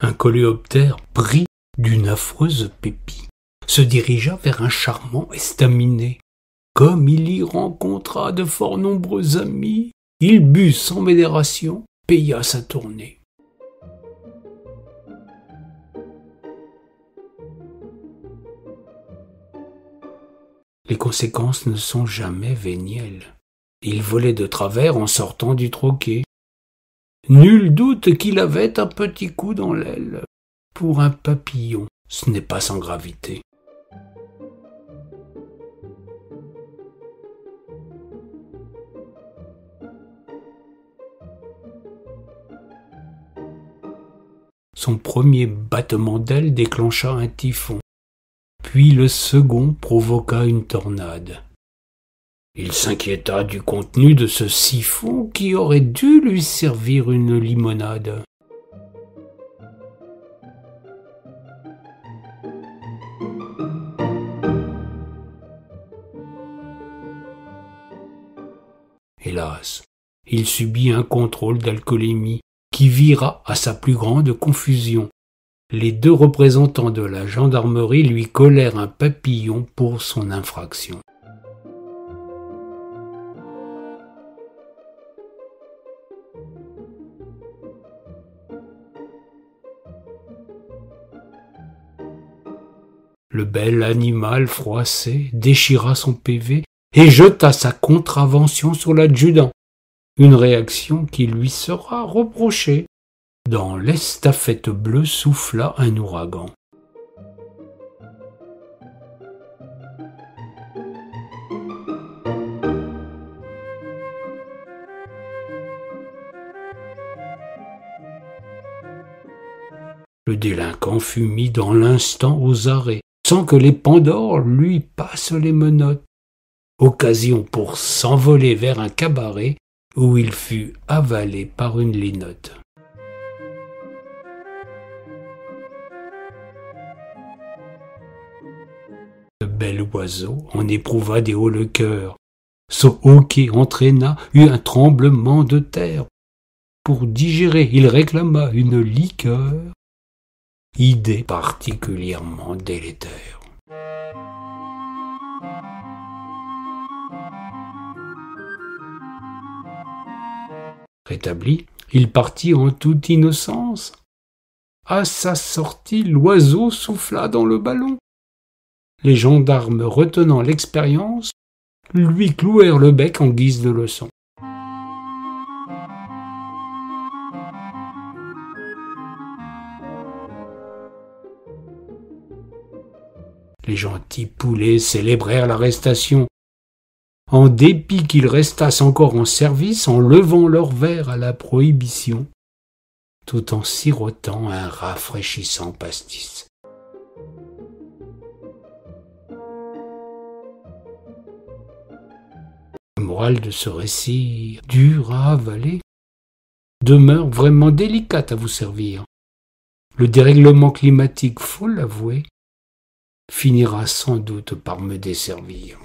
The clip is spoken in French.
Un coléoptère, pris d'une affreuse pépie, se dirigea vers un charmant estaminet. Comme il y rencontra de fort nombreux amis, il but sans modération, paya sa tournée. Les conséquences ne sont jamais vénielles. Il volait de travers en sortant du troquet. Nul doute qu'il avait un petit coup dans l'aile. Pour un papillon, ce n'est pas sans gravité. Son premier battement d'aile déclencha un typhon, puis le second provoqua une tornade. Il s'inquiéta du contenu de ce siphon qui aurait dû lui servir une limonade. Hélas, il subit un contrôle d'alcoolémie qui vira à sa plus grande confusion. Les deux représentants de la gendarmerie lui collèrent un papillon pour son infraction. Le bel animal froissé déchira son PV et jeta sa contravention sur l'adjudant, une réaction qui lui sera reprochée. Dans l'estafette bleue souffla un ouragan. Le délinquant fut mis dans l'instant aux arrêts, sans que les Pandores lui passent les menottes. Occasion pour s'envoler vers un cabaret où il fut avalé par une linotte. Le bel oiseau en éprouva des hauts le cœur. Son hoquet entraîna un tremblement de terre. Pour digérer, il réclama une liqueur, idée particulièrement délétère. Rétabli, il partit en toute innocence. À sa sortie, l'oiseau souffla dans le ballon. Les gendarmes, retenant l'expérience, lui clouèrent le bec en guise de leçon. Les gentils poulets célébrèrent l'arrestation, en dépit qu'ils restassent encore en service en levant leur verre à la prohibition, tout en sirotant un rafraîchissant pastis. La morale de ce récit, dur à avaler, demeure vraiment délicate à vous servir. Le dérèglement climatique, faut l'avouer, finira sans doute par me desservir.